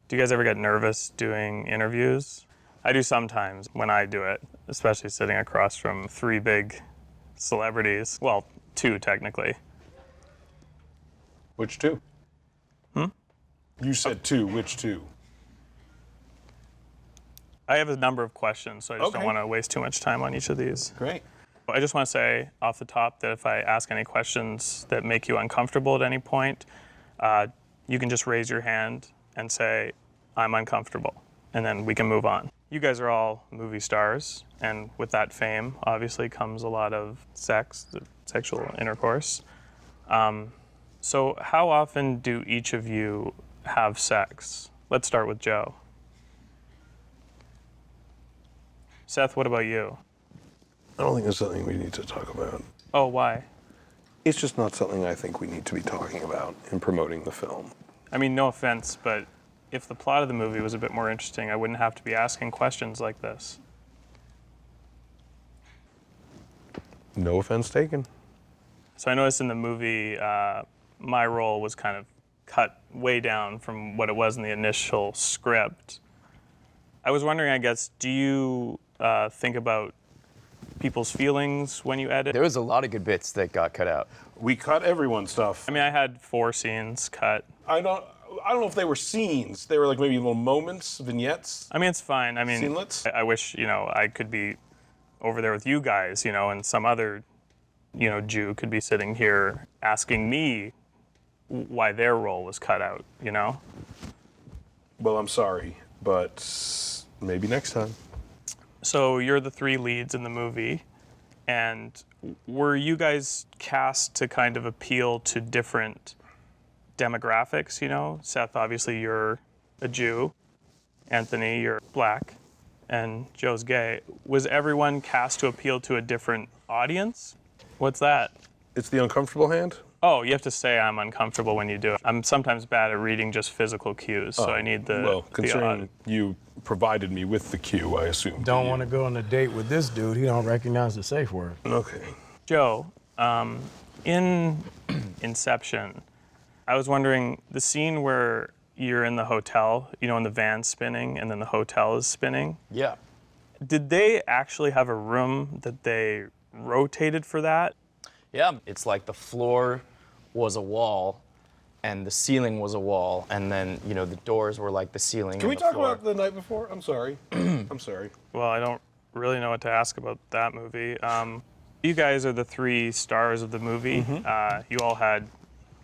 Do you guys ever get nervous doing interviews? I do sometimes when I do it, especially sitting across from three big celebrities. Well, two technically. Which two? You said two. Which two? I have a number of questions, so I just don't Okay. want to waste too much time on each of these. Great. I just want to say off the top that if I ask any questions that make you uncomfortable at any point, you can just raise your hand and say, I'm uncomfortable, and then we can move on. You guys are all movie stars, and with that fame, obviously, comes a lot of sexual intercourse. So how often do each of you have sex? Let's start with Joe. Seth, what about you? I don't think it's something we need to talk about. Oh, why? It's just not something I think we need to be talking about in promoting the film. I mean, no offense, but if the plot of the movie was a bit more interesting, I wouldn't have to be asking questions like this. No offense taken. So I noticed in the movie, my role was kind of cut way down from what it was in the initial script. I was wondering, I guess, do you think about people's feelings when you edit? There was a lot of good bits that got cut out. We cut everyone's stuff. I mean, I had 4 scenes cut. I don't know if they were scenes. They were like maybe little moments, vignettes. I mean, it's fine. I mean, Scenelets? I wish, I could be over there with you guys, and some other, Jew could be sitting here asking me why their role was cut out, Well, I'm sorry, but maybe next time. So you're the 3 leads in the movie, and were you guys cast to kind of appeal to different demographics, Seth, obviously you're a Jew. Anthony, you're black. And Joe's gay. Was everyone cast to appeal to a different audience? What's that? It's the uncomfortable hand? Oh, you have to say I'm uncomfortable when you do it. I'm sometimes bad at reading just physical cues, so I need the... Well, considering you provided me with the cue, I assume. Don't want to go on a date with this dude. He don't recognize the safe word. Okay. Joe, in Inception, I was wondering, the scene where you're in the hotel, and the van's spinning and then the hotel is spinning. Yeah. Did they actually have a room that they rotated for that? Yeah, it's like the floor was a wall and the ceiling was a wall, and then, the doors were like the ceiling. Can we the talk floor. about the night before? I'm sorry. I'm sorry. Well, I don't really know what to ask about that movie. You guys are the 3 stars of the movie. You all had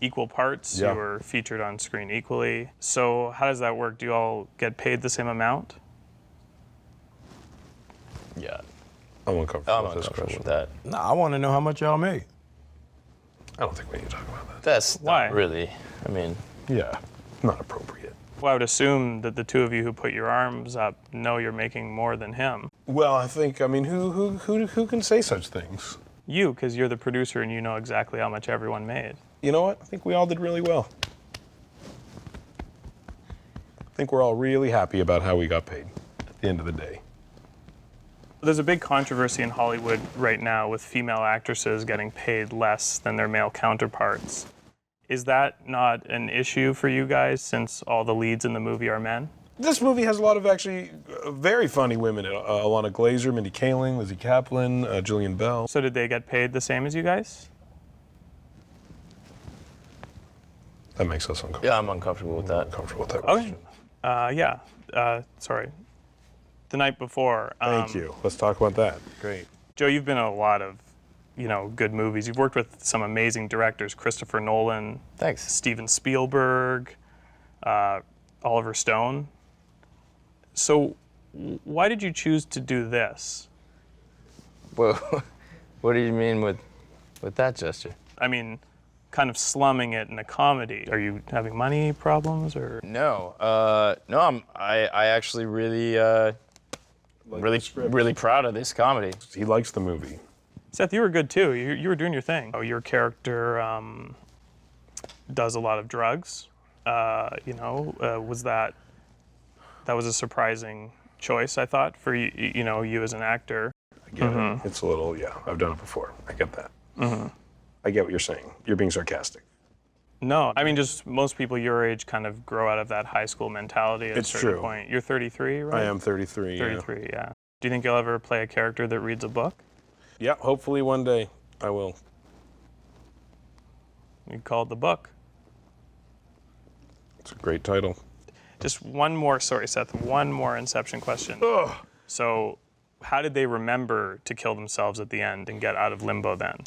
equal parts. Yeah. You were featured on screen equally. So how does that work? Do you all get paid the same amount? Yeah. I'm uncomfortable I'm with this uncomfortable question. with that. Nah, I want to know how much y'all made. I don't think we need to talk about that. That's Why? not really, I mean, Yeah, not appropriate. Well, I would assume that the 2 of you who put your arms up know you're making more than him. Well, I think, who can say such things? You, because you're the producer and you know exactly how much everyone made. You know what? I think we all did really well. I think we're all really happy about how we got paid at the end of the day. There's a big controversy in Hollywood right now with female actresses getting paid less than their male counterparts. Is that not an issue for you guys since all the leads in the movie are men? This movie has a lot of actually very funny women. Alana Glazer, Mindy Kaling, Lizzie Kaplan, Jillian Bell. So did they get paid the same as you guys? That makes us uncomfortable. yeah, I'm uncomfortable with that. Uncomfortable with that Okay. question. Sorry. The night before. Thank you. Let's talk about that. Great. Joe, you've been in a lot of, good movies. You've worked with some amazing directors, Christopher Nolan, Thanks. Steven Spielberg, Oliver Stone. So why did you choose to do this? Well, what do you mean with that gesture? I mean, kind of slumming it in a comedy. Are you having money problems or? No, I actually really, really proud of this comedy. He likes the movie. Seth, you were good too. You were doing your thing. Oh, your character does a lot of drugs. Was that was a surprising choice, I thought, for you as an actor. I get it. It's a little, I've done it before. I get that. I get what you're saying. You're being sarcastic. No, I mean, just most people your age kind of grow out of that high school mentality at It's a certain true. point. You're 33, right? I am 33. 33, yeah. Do you think you'll ever play a character that reads a book? Yeah, hopefully one day I will. You call it The Book. It's a great title. Just one more, sorry, Seth, one more Inception question. Ugh. So, how did they remember to kill themselves at the end and get out of limbo then?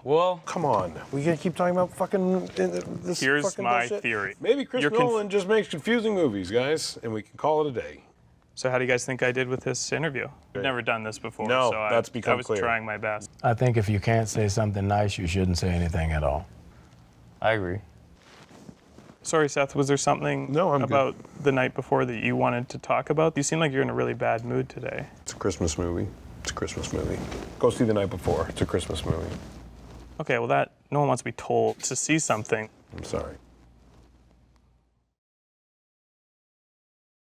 Well, Come on. We gotta keep talking about fucking this Here's fucking my bullshit? theory. Maybe Chris You're Nolan just makes confusing movies, guys, and we can call it a day. So, how do you guys think I did with this interview? I've never done this before, No, so that's I become was clear. trying my best. I think if you can't say something nice, you shouldn't say anything at all. I agree. Sorry, Seth, was there something No, I'm good. about the night before that you wanted to talk about? You seem like you're in a really bad mood today. It's a Christmas movie. It's a Christmas movie. Go see The Night Before. It's a Christmas movie. Okay, well, that no one wants to be told to see something. I'm sorry.